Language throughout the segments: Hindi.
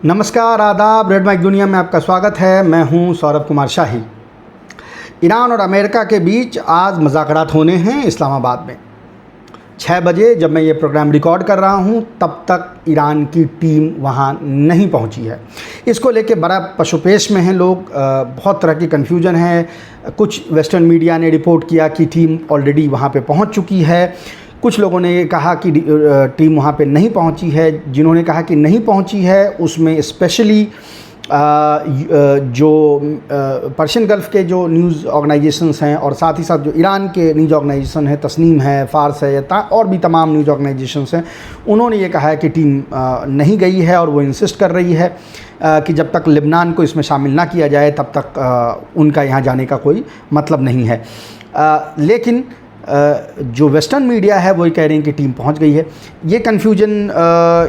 नमस्कार, आदाब। रेड माइक दुनिया में आपका स्वागत है। मैं हूं सौरभ कुमार शाही। ईरान और अमेरिका के बीच आज मुज़ाकरात होने हैं इस्लामाबाद में। 6 बजे जब मैं ये प्रोग्राम रिकॉर्ड कर रहा हूं तब तक ईरान की टीम वहां नहीं पहुंची है। इसको लेके बड़ा पशुपेश में हैं लोग। बहुत तरह की कन्फ्यूजन है। कुछ वेस्टर्न मीडिया ने रिपोर्ट किया कि टीम ऑलरेडी वहां पे पहुंच चुकी है। कुछ लोगों ने कहा कि टीम वहाँ पे नहीं पहुँची है। जिन्होंने कहा कि नहीं पहुँची है उसमें स्पेशली जो पर्शियन गल्फ़ के जो न्यूज़ ऑर्गेनाइजेशंस हैं और साथ ही साथ जो ईरान के न्यूज़ ऑर्गेनाइजेशन है, तस्नीम है, फ़ार्स है और भी तमाम न्यूज़ ऑर्गेनाइजेशंस हैं, उन्होंने ये कहा है कि टीम नहीं गई है और वो इंसिस्ट कर रही है कि जब तक लेबनान को इसमें शामिल ना किया जाए तब तक उनका यहाँ जाने का कोई मतलब नहीं है। लेकिन जो वेस्टर्न मीडिया है वही कह रहे हैं कि टीम पहुंच गई है। ये कन्फ्यूजन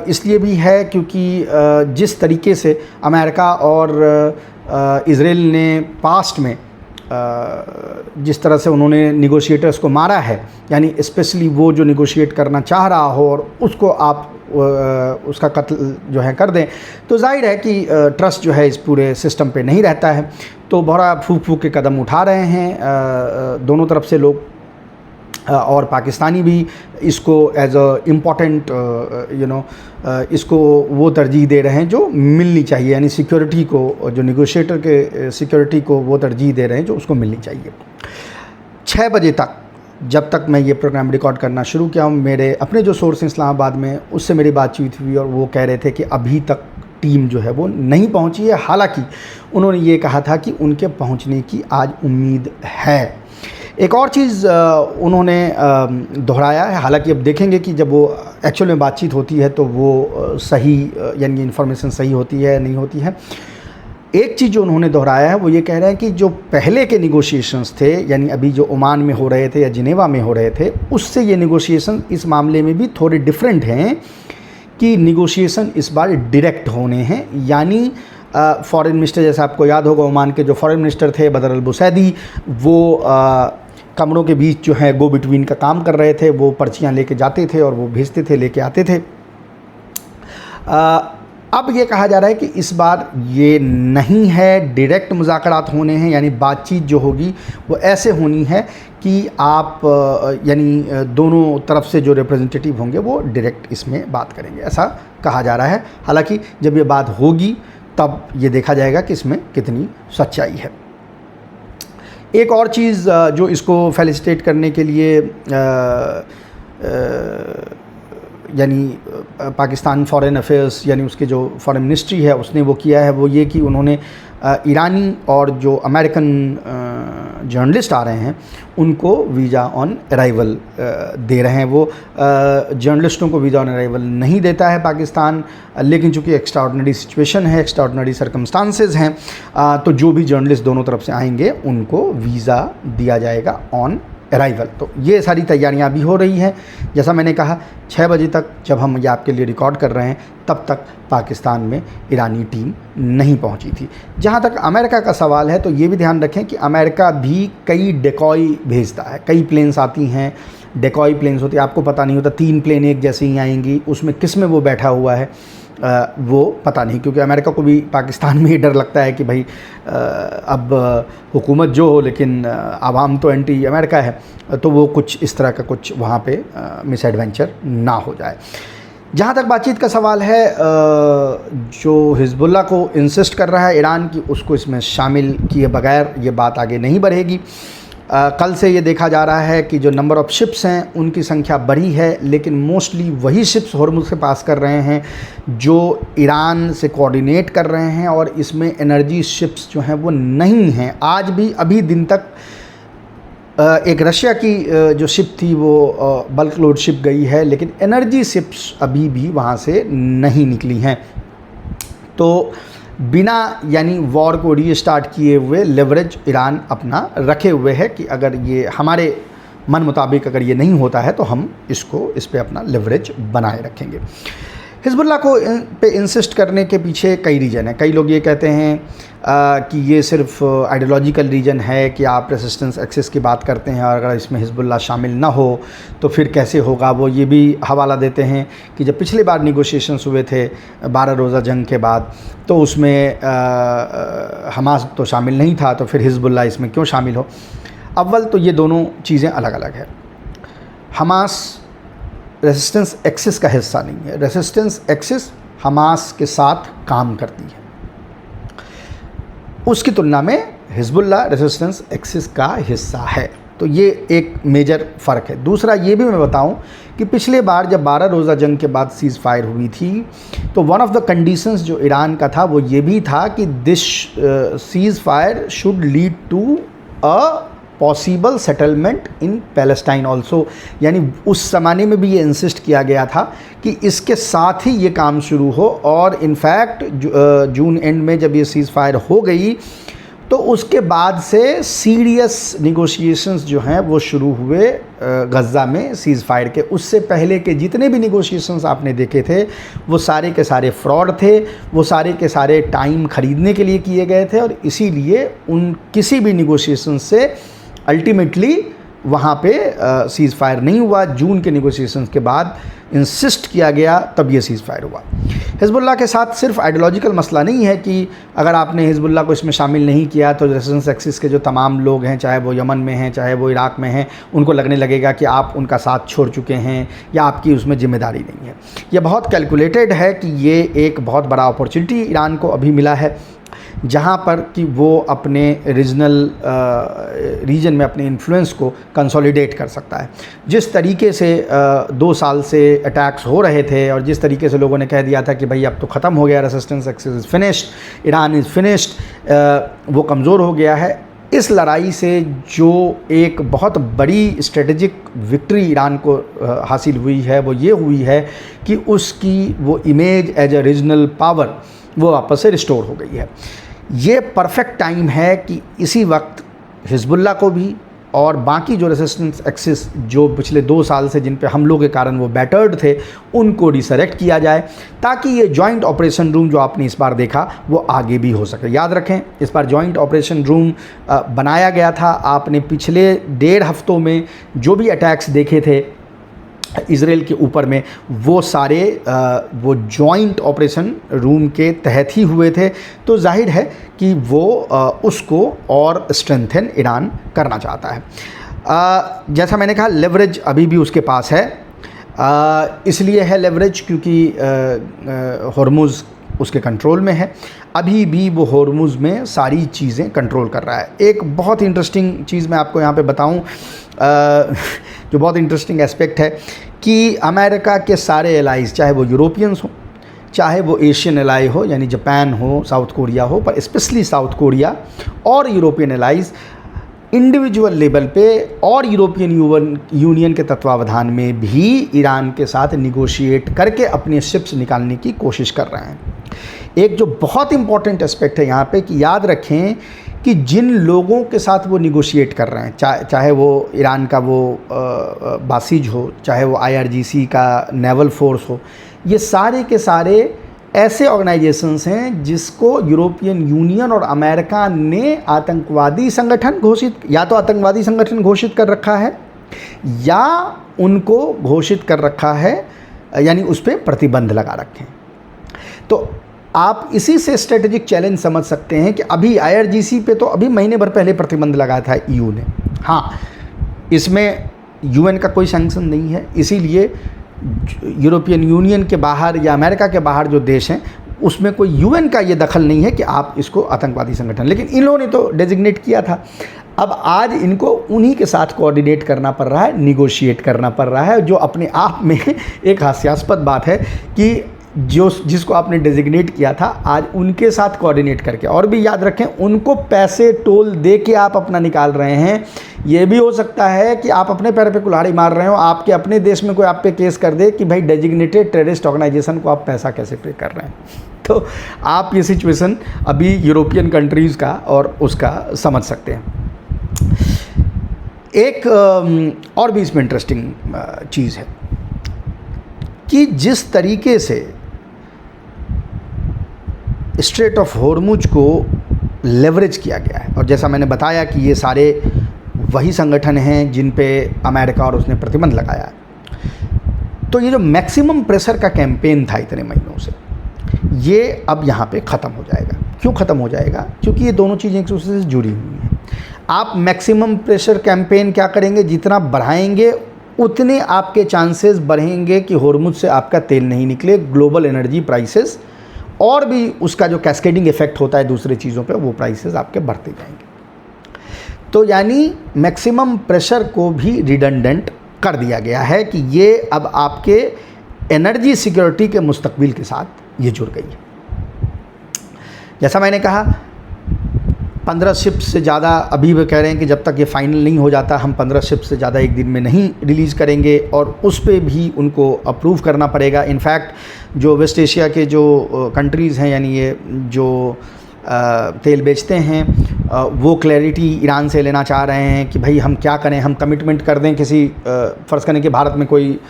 इसलिए भी है क्योंकि जिस तरीके से अमेरिका और इज़राइल ने पास्ट में जिस तरह से उन्होंने निगोशिएटर्स को मारा है, यानी स्पेशली वो जो निगोशिएट करना चाह रहा हो और उसको आप उसका कत्ल जो है कर दें, तो जाहिर है कि ट्रस्ट जो है इस पूरे सिस्टम पे नहीं रहता है। तो बड़ा फूंक फूंक के कदम उठा रहे हैं दोनों तरफ से लोग, और पाकिस्तानी भी इसको एज अ इम्पॉर्टेंट इसको वो तरजीह दे रहे हैं जो मिलनी चाहिए, यानी सिक्योरिटी को, जो निगोशिएटर के सिक्योरिटी को वो तरजीह दे रहे हैं जो उसको मिलनी चाहिए। 6 बजे तक जब तक मैं ये प्रोग्राम रिकॉर्ड करना शुरू किया, मेरे अपने जो सोर्स हैं इस्लामाबाद में, उससे मेरी बातचीत हुई और वो कह रहे थे कि अभी तक टीम जो है वो नहीं पहुंची है। हालांकि उन्होंने ये कहा था कि उनके पहुंचने की आज उम्मीद है। एक और चीज़ उन्होंने दोहराया है, हालांकि अब देखेंगे कि जब वो एक्चुअल में बातचीत होती है तो वो सही, यानी इन्फॉर्मेशन सही होती है नहीं होती है। एक चीज़ जो उन्होंने दोहराया है वो ये कह रहे हैं कि जो पहले के निगोशिएशंस थे, यानी अभी जो ओमान में हो रहे थे या जिनेवा में हो रहे थे, उससे ये निगोशिएशन इस मामले में भी थोड़े डिफरेंट हैं कि निगोशिएशन इस बार डायरेक्ट होने हैं। यानी फॉरेन मिनिस्टर, जैसे आपको याद होगा, ओमान के जो फॉरेन मिनिस्टर थे बदर अल बुसैदी, वो कमरों के बीच जो है गो बिटवीन का काम कर रहे थे। वो पर्चियाँ लेके जाते थे और वो भेजते थे, लेके आते थे। अब ये कहा जा रहा है कि इस बार ये नहीं है, डायरेक्ट मुज़ाकरात होने हैं, यानी बातचीत जो होगी वो ऐसे होनी है कि आप यानी दोनों तरफ से जो रिप्रेजेंटेटिव होंगे वो डायरेक्ट इसमें बात करेंगे, ऐसा कहा जा रहा है। हालांकि जब ये बात होगी तब ये देखा जाएगा कि इसमें कितनी सच्चाई है। एक और चीज़ जो इसको फैसिलिटेट करने के लिए यानी पाकिस्तान फॉरेन अफेयर्स, यानी उसके जो फॉरेन मिनिस्ट्री है उसने वो किया है, वो ये कि उन्होंने ईरानी और जो अमेरिकन जर्नलिस्ट आ रहे हैं उनको वीज़ा ऑन अराइवल दे रहे हैं। वो जर्नलिस्टों को वीज़ा ऑन अराइवल नहीं देता है पाकिस्तान, लेकिन चूँकि एक्स्ट्राऑर्डिनरी सिचुएशन है, एक्स्ट्राऑर्डिनरी सर्कमस्टांसेस हैं, तो जो भी जर्नलिस्ट दोनों तरफ से आएंगे उनको वीज़ा दिया जाएगा ऑन अराइवल। तो ये सारी तैयारियां भी हो रही हैं। जैसा मैंने कहा, 6 बजे तक जब हम ये आपके लिए रिकॉर्ड कर रहे हैं तब तक पाकिस्तान में ईरानी टीम नहीं पहुंची थी। जहां तक अमेरिका का सवाल है तो ये भी ध्यान रखें कि अमेरिका भी कई डेकॉय भेजता है। कई प्लेन्स आती हैं, डेकॉय प्लेन्स होती है, आपको पता नहीं होता, 3 प्लेन एक जैसे ही आएंगी, उसमें किस में वो बैठा हुआ है वो पता नहीं, क्योंकि अमेरिका को भी पाकिस्तान में ही डर लगता है कि भाई अब हुकूमत जो हो लेकिन आवाम तो एंटी अमेरिका है, तो वो कुछ इस तरह का कुछ वहाँ पे मिस एडवेंचर ना हो जाए। जहाँ तक बातचीत का सवाल है, जो हिजबुल्लाह को इंसिस्ट कर रहा है ईरान की, उसको इसमें शामिल किए बगैर ये बात आगे नहीं बढ़ेगी। कल से ये देखा जा रहा है कि जो नंबर ऑफ़ शिप्स हैं उनकी संख्या बढ़ी है, लेकिन मोस्टली वही शिप्स हॉर्मुज़ से पास कर रहे हैं जो ईरान से कोऑर्डिनेट कर रहे हैं, और इसमें एनर्जी शिप्स जो हैं वो नहीं हैं। आज भी अभी दिन तक एक रशिया की जो शिप थी वो बल्क लोड शिप गई है, लेकिन एनर्जी शिप्स अभी भी वहाँ से नहीं निकली हैं। तो बिना यानी वॉर को रीस्टार्ट किए हुए लेवरेज ईरान अपना रखे हुए है कि अगर ये हमारे मन मुताबिक अगर ये नहीं होता है तो हम इस पे अपना लेवरेज बनाए रखेंगे। हिजबुल्लाह को पे इंसिस्ट करने के पीछे कई रीज़न हैं। कई लोग ये कहते हैं कि ये सिर्फ आइडियोलॉजिकल रीज़न है कि आप रेसिस्टेंस एक्सिस की बात करते हैं और अगर इसमें हिजबुल्लाह शामिल ना हो तो फिर कैसे होगा। वो ये भी हवाला देते हैं कि जब पिछली बार निगोशिएशंस हुए थे 12 रोज़ा जंग के बाद, तो उसमें हमास तो शामिल नहीं था, तो फिर हिजबुल्लाह इसमें क्यों शामिल हो। अव्वल तो ये दोनों चीज़ें अलग अलग है। हमास रेसिस्टेंस एक्सिस का हिस्सा नहीं है। रेसिस्टेंस एक्सिस हमास के साथ काम करती है, उसकी तुलना में हिजबुल्लाह रेसिस्टेंस एक्सिस का हिस्सा है। तो ये एक मेजर फ़र्क है। दूसरा ये भी मैं बताऊं कि पिछले बार जब 12 रोज़ा जंग के बाद सीज़ फायर हुई थी, तो वन ऑफ द कंडीशंस जो ईरान का था वो ये भी था कि this ceasefire should lead to a possible settlement in Palestine also. यानी उस ज़माने में भी ये इंसिस्ट किया गया था कि इसके साथ ही ये काम शुरू हो। और इनफैक्ट जून एंड में जब ये सीज़ फायर हो गई तो उसके बाद से सीरियस निगोशिएशंस जो हैं वो शुरू हुए गज़ा में सीज़ फायर के। उससे पहले के जितने भी निगोशिएशंस आपने देखे थे वो सारे के सारे फ्रॉड थे, वो सारे के सारे टाइम ख़रीदने के लिए किए गए थे, और इसीलिए उन किसी भी निगोशिएशन से अल्टीमेटली वहाँ पे सीज़ फायर नहीं हुआ। जून के निगोशिएशंस के बाद इंसिस्ट किया गया, तब ये सीज़ फायर हुआ। हिजबुल्लाह के साथ सिर्फ आइडियोलॉजिकल मसला नहीं है कि अगर आपने हिजबुल्लाह को इसमें शामिल नहीं किया तो रेसिस्टेंस एक्सिस के जो तमाम लोग हैं, चाहे वो यमन में हैं चाहे वो इराक़ में हैं, उनको लगने लगेगा कि आप उनका साथ छोड़ चुके हैं या आपकी उसमें ज़िम्मेदारी नहीं है। ये बहुत कैलकुलेटेड है कि ये एक बहुत बड़ा अपॉर्चुनिटी ईरान को अभी मिला है, जहाँ पर कि वो अपने रीजन में अपने इन्फ्लुएंस को कंसोलिडेट कर सकता है। जिस तरीके से 2 साल से अटैक्स हो रहे थे और जिस तरीके से लोगों ने कह दिया था कि भाई अब तो ख़त्म हो गया, resistance axis is finished, Iran is finished, वो कमज़ोर हो गया है। इस लड़ाई से जो एक बहुत बड़ी स्ट्रेटजिक विक्ट्री ईरान को हासिल हुई है वो ये हुई है कि उसकी वो image as a regional power वो वापस से रिस्टोर हो गई है। ये परफेक्ट टाइम है कि इसी वक्त हिजबुल्लाह को भी और बाकी जो रेसिस्टेंस एक्सिस जो पिछले 2 साल से जिन पे हमलों के कारण वो बैटर्ड थे, उनको रिसरेक्ट किया जाए, ताकि ये जॉइंट ऑपरेशन रूम जो आपने इस बार देखा वो आगे भी हो सके। याद रखें, इस बार जॉइंट ऑपरेशन रूम बनाया गया था। आपने पिछले 1.5 हफ्तों में जो भी अटैक्स देखे थे इज़राइल के ऊपर में, वो सारे वो जॉइंट ऑपरेशन रूम के तहत ही हुए थे। तो जाहिर है कि वो उसको और स्ट्रेंथन ईरान करना चाहता है। जैसा मैंने कहा, लेवरेज अभी भी उसके पास है। इसलिए है लेवरेज क्योंकि हॉर्मुज़ उसके कंट्रोल में है। अभी भी वो हॉर्मुज़ में सारी चीज़ें कंट्रोल कर रहा है। एक बहुत इंटरेस्टिंग चीज़ मैं आपको यहाँ पे बताऊँ, जो बहुत इंटरेस्टिंग एस्पेक्ट है कि अमेरिका के सारे एलाइज़, चाहे वो यूरोपियंस हो, चाहे वो एशियन एलाई हो यानी जापान हो, साउथ कोरिया हो, पर स्पेशली साउथ कोरिया और यूरोपियन एलाइज़ इंडिविजुअल लेवल पे और यूरोपियन यूनियन के तत्वावधान में भी ईरान के साथ निगोशिएट करके अपने शिप्स निकालने की कोशिश कर रहे हैं। एक जो बहुत इंपॉर्टेंट एस्पेक्ट है यहाँ पे कि याद रखें कि जिन लोगों के साथ वो निगोशिएट कर रहे हैं, चाहे वो ईरान का वो बासिज हो, चाहे वो IRGC का नेवल फोर्स हो, ये सारे के सारे ऐसे ऑर्गेनाइजेशंस हैं जिसको यूरोपियन यूनियन और अमेरिका ने आतंकवादी संगठन घोषित, या तो आतंकवादी संगठन घोषित कर रखा है या उनको घोषित कर रखा है, यानी उस पर प्रतिबंध लगा रखे हैं। तो आप इसी से स्ट्रेटेजिक चैलेंज समझ सकते हैं कि अभी IRGC पे तो अभी महीने भर पहले प्रतिबंध लगाया था EU ने। हाँ, इसमें UN का कोई सैंक्शन नहीं है, इसीलिए यूरोपियन यूनियन के बाहर या अमेरिका के बाहर जो देश हैं उसमें कोई UN का ये दखल नहीं है कि आप इसको आतंकवादी संगठन, लेकिन इन लोगों ने तो डेजिग्नेट किया था। अब आज इनको उन्हीं के साथ कोऑर्डिनेट करना पड़ रहा है, निगोशिएट करना पड़ रहा है, जो अपने आप में एक हास्यास्पद बात है कि जिसको आपने डेजिग्नेट किया था आज उनके साथ कोऑर्डिनेट करके, और भी याद रखें उनको पैसे टोल दे के आप अपना निकाल रहे हैं। ये भी हो सकता है कि आप अपने पैर पे कुल्हाड़ी मार रहे हो, आपके अपने देश में कोई आप पे केस कर दे कि भाई डेजिग्नेटेड टेररिस्ट ऑर्गेनाइजेशन को आप पैसा कैसे पे कर रहे हैं। तो आप ये सिचुएशन अभी यूरोपियन कंट्रीज़ का और उसका समझ सकते हैं। एक और भी इसमें इंटरेस्टिंग चीज़ है कि जिस तरीके से स्ट्रेट ऑफ हॉर्मुज को लेवरेज किया गया है। और जैसा मैंने बताया कि ये सारे वही संगठन हैं जिन पे अमेरिका और उसने प्रतिबंध लगाया है। तो ये जो मैक्सिमम प्रेशर का कैंपेन था इतने महीनों से, ये अब यहाँ पे ख़त्म हो जाएगा। क्यों ख़त्म हो जाएगा? क्योंकि ये दोनों चीज़ें एक दूसरे से जुड़ी हुई हैं। आप मैक्सिमम प्रेशर कैंपेन क्या करेंगे, जितना बढ़ाएंगे उतने आपके चांसेस बढ़ेंगे कि हॉर्मुज से आपका तेल नहीं निकले। ग्लोबल एनर्जी प्राइसेस और भी उसका जो कैस्केडिंग इफेक्ट होता है दूसरे चीज़ों पे, वो प्राइसेस आपके बढ़ते जाएंगे। तो यानी मैक्सिमम प्रेशर को भी रिडंडेंट कर दिया गया है कि ये अब आपके एनर्जी सिक्योरिटी के मुस्तकबिल के साथ ये जुड़ गई है। जैसा मैंने कहा 15 शिप्स से ज़्यादा, अभी वो कह रहे हैं कि जब तक ये फाइनल नहीं हो जाता हम 15 शिप्स से ज़्यादा एक दिन में नहीं रिलीज़ करेंगे, और उस पर भी उनको अप्रूव करना पड़ेगा। इनफैक्ट जो वेस्ट एशिया के जो कंट्रीज़ हैं, यानी ये जो तेल बेचते हैं, वो क्लैरिटी ईरान से लेना चाह रहे हैं कि भाई हम क्या करें, हम कमिटमेंट कर दें किसी फ़र्ज़ करें कि भारत में कोई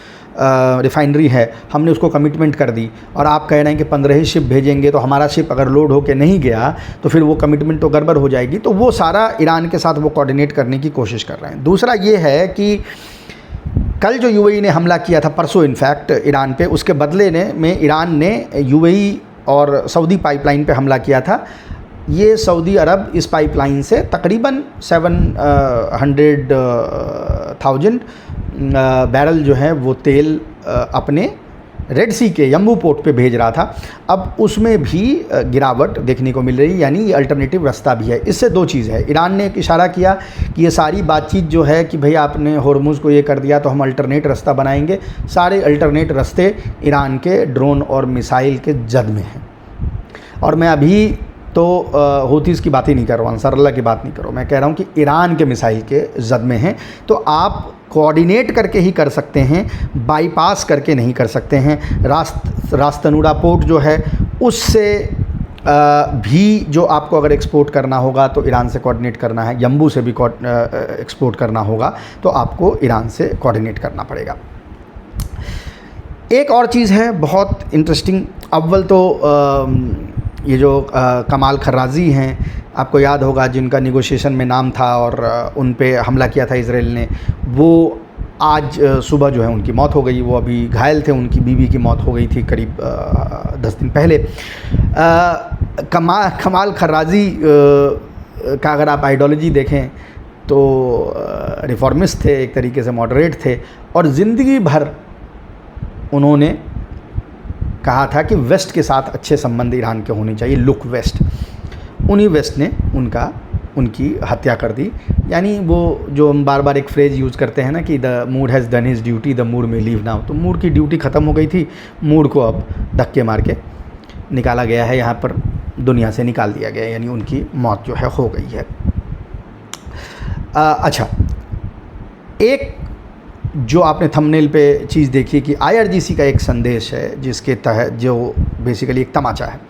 रिफाइनरी है, हमने उसको कमिटमेंट कर दी और आप कह रहे हैं कि 15 ही शिप भेजेंगे, तो हमारा शिप अगर लोड होकर नहीं गया तो फिर वो कमिटमेंट तो गड़बड़ हो जाएगी। तो वो सारा ईरान के साथ वो कोऑर्डिनेट करने की कोशिश कर रहे हैं। दूसरा ये है कि कल जो यूएई ने हमला किया था, परसों इनफैक्ट ईरान पे, उसके बदले में ईरान ने यूएई और सऊदी पाइपलाइन पे हमला किया था। ये सऊदी अरब इस पाइपलाइन से तकरीबन 700,000 बैरल जो है वो तेल अपने रेड सी के यम्बू पोर्ट पे भेज रहा था। अब उसमें भी गिरावट देखने को मिल रही है, यानी ये अल्टरनेटिव रास्ता भी है। इससे दो चीज़ है, ईरान ने एक इशारा किया कि ये सारी बातचीत जो है कि भाई आपने हॉर्मुज़ को ये कर दिया तो हम अल्टरनेट रास्ता बनाएंगे। सारे अल्टरनेट रास्ते ईरान के ड्रोन और मिसाइल के जद में हैं। और मैं अभी तो हूतीज़ की बात ही नहीं कर रहा हूँ, अंसारुल्लाह की बात नहीं कर रहा हूँ, मैं कह रहा हूँ कि ईरान के मिसाइल के जद में हैं। तो आप कोऑर्डिनेट करके ही कर सकते हैं, बाईपास करके नहीं कर सकते हैं। रास्तनुडा पोर्ट जो है उससे भी जो आपको अगर एक्सपोर्ट करना होगा तो ईरान से कोऑर्डिनेट करना है, यम्बू से भी एक्सपोर्ट करना होगा तो आपको ईरान से कोऑर्डिनेट करना पड़ेगा। एक और चीज़ है बहुत इंटरेस्टिंग। अव्वल तो ये जो कमाल खर्राजी हैं, आपको याद होगा, जिनका निगोशिएशन में नाम था और उन पे हमला किया था इसराइल ने, वो आज सुबह जो है उनकी मौत हो गई। वो अभी घायल थे, उनकी बीवी की मौत हो गई थी करीब 10 दिन पहले। कमाल खर्राजी का अगर आप आइडियोलॉजी देखें तो रिफॉर्मिस्ट थे, एक तरीके से मॉडरेट थे, और ज़िंदगी भर उन्होंने कहा था कि वेस्ट के साथ अच्छे संबंध ईरान के होने चाहिए, लुक वेस्ट। उन्हीं वेस्ट ने उनकी हत्या कर दी। यानी वो जो हम बार बार एक फ्रेज़ यूज़ करते हैं ना कि the mood has done his duty, the mood में लीव नाउ। तो मूड की ड्यूटी ख़त्म हो गई थी, मूड को अब धक्के मार के निकाला गया है, यहाँ पर दुनिया से निकाल दिया गया है, यानी उनकी मौत जो है हो गई है। अच्छा, एक जो आपने थंबनेल पे चीज़ देखी कि IRGC का एक संदेश है जिसके तहत जो बेसिकली एक तमाचा है।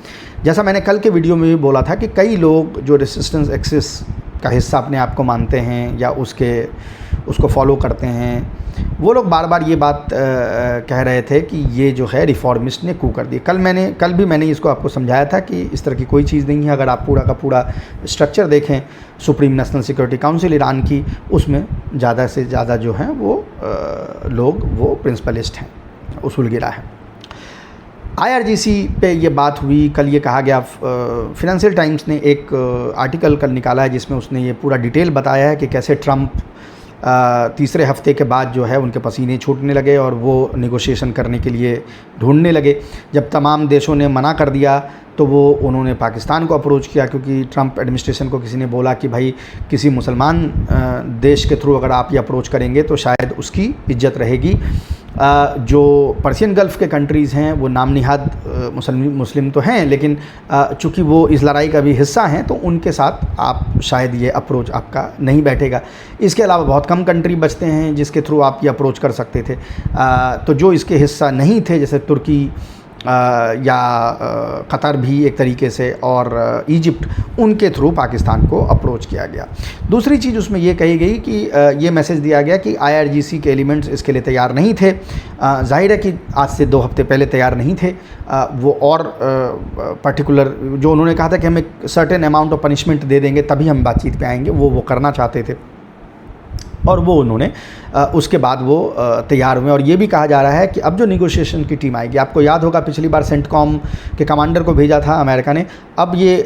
जैसा मैंने कल के वीडियो में भी बोला था कि कई लोग जो रेजिस्टेंस एक्सिस का हिस्सा अपने आप को मानते हैं या उसको फॉलो करते हैं, वो लोग बार बार ये बात कह रहे थे कि ये जो है रिफॉर्मिस्ट ने कू कर दी। कल भी मैंने इसको आपको समझाया था कि इस तरह की कोई चीज़ नहीं है। अगर आप पूरा का पूरा स्ट्रक्चर देखें supreme national security council Iran की, उसमें ज़्यादा से ज़्यादा जो हैं वो लोग वो प्रिंसिपलिस्ट हैं, उसूलगिरा हैं। IRGC पे ये बात हुई, कल ये कहा गया, फिनेंशियल टाइम्स ने एक आर्टिकल कल निकाला है जिसमें उसने ये पूरा डिटेल बताया है कि कैसे ट्रंप तीसरे हफ्ते के बाद जो है उनके पसीने छूटने लगे और वो नेगोशिएशन करने के लिए ढूंढने लगे। जब तमाम देशों ने मना कर दिया तो उन्होंने पाकिस्तान को अप्रोच किया, क्योंकि ट्रंप एडमिनिस्ट्रेशन को किसी ने बोला कि भाई किसी मुसलमान देश के थ्रू अगर आप ये अप्रोच करेंगे तो शायद उसकी इज्जत रहेगी। जो पर्शियन गल्फ़ के कंट्रीज़ हैं वो नाम निहाद मुस्लिम तो हैं, लेकिन चूँकि वो इस लड़ाई का भी हिस्सा हैं तो उनके साथ आप शायद ये अप्रोच आपका नहीं बैठेगा। इसके अलावा बहुत कम कंट्री बचते हैं जिसके थ्रू आप ये अप्रोच कर सकते थे। तो जो इसके हिस्सा नहीं थे, जैसे तुर्की या कतर भी एक तरीके से, और इजिप्ट, उनके थ्रू पाकिस्तान को अप्रोच किया गया। दूसरी चीज़ उसमें ये कही गई कि ये मैसेज दिया गया कि IRGC के एलिमेंट्स इसके लिए तैयार नहीं थे। जाहिर है कि आज से 2 हफ्ते पहले तैयार नहीं थे। वो और पर्टिकुलर जो उन्होंने कहा था कि हम एक सर्टेन अमाउंट ऑफ पनिशमेंट दे देंगे तभी हम बातचीत पे आएंगे, वो करना चाहते थे, और वो उन्होंने उसके बाद वो तैयार हुए। और ये भी कहा जा रहा है कि अब जो निगोशिएशन की टीम आएगी, आपको याद होगा पिछली बार सेंटकॉम के कमांडर को भेजा था अमेरिका ने, अब ये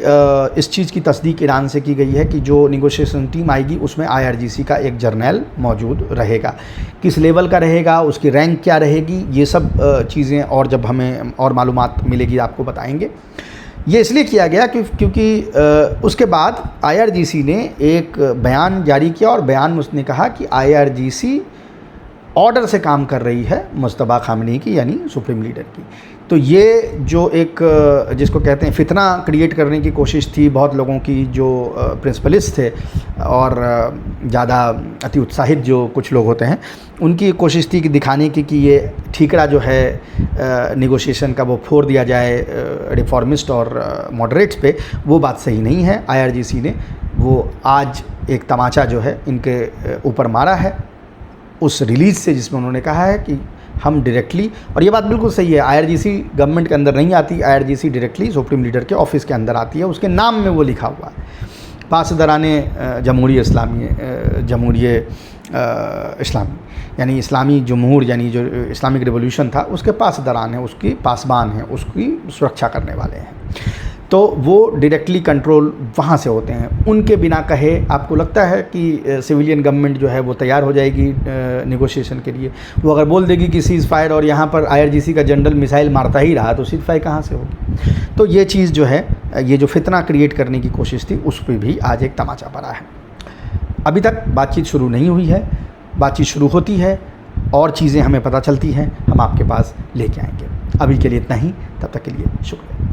इस चीज़ की तस्दीक ईरान से की गई है कि जो निगोशिएशन टीम आएगी उसमें IRGC का एक जर्नल मौजूद रहेगा। किस लेवल का रहेगा, उसकी रैंक क्या रहेगी, ये सब चीज़ें और जब हमें और मालूमात मिलेगी आपको बताएंगे। ये इसलिए किया गया क्योंकि उसके बाद IRGC ने एक बयान जारी किया, और बयान में उसने कहा कि IRGC ऑर्डर से काम कर रही है मुज्तबा खामनेई की, यानी सुप्रीम लीडर की। तो ये जो एक जिसको कहते हैं फितना क्रिएट करने की कोशिश थी बहुत लोगों की, जो प्रिंसिपलिस्ट थे और ज़्यादा अति उत्साहित जो कुछ लोग होते हैं, उनकी कोशिश थी कि दिखाने की कि ये ठीकरा जो है निगोशिएशन का वो फोड़ दिया जाए रिफॉर्मिस्ट और मॉडरेट्स पे। वो बात सही नहीं है। IRGC ने वो आज एक तमाचा जो है इनके ऊपर मारा है उस रिलीज़ से, जिसमें उन्होंने कहा है कि हम डायरेक्टली, और ये बात बिल्कुल सही है, IRGC गवर्नमेंट के अंदर नहीं आती, IRGC डायरेक्टली सुप्रीम लीडर के ऑफिस के अंदर आती है। उसके नाम में वो लिखा हुआ है पासदाराने जमहूरी इस्लामी, यानी इस्लामी जमहूर, यानी जो इस्लामिक रिवॉल्यूशन था उसके पासदारान हैं, उसकी पासबान हैं, उसकी सुरक्षा करने वाले हैं। तो वो डायरेक्टली कंट्रोल वहाँ से होते हैं। उनके बिना कहे आपको लगता है कि सिविलियन गवर्नमेंट जो है वो तैयार हो जाएगी नेगोशिएशन के लिए? वो अगर बोल देगी कि सीज़ फायर और यहाँ पर IRGC का जनरल मिसाइल मारता ही रहा तो सीज़ फायर कहाँ से होगी? तो ये चीज़ जो है, ये जो फितना क्रिएट करने की कोशिश थी उस पर भी आज एक तमाचा पड़ा है। अभी तक बातचीत शुरू नहीं हुई है, बातचीत शुरू होती है और चीज़ें हमें पता चलती हैं, हम आपके पास लेके आएंगे। अभी के लिए इतना ही, तब तक के लिए शुक्रिया।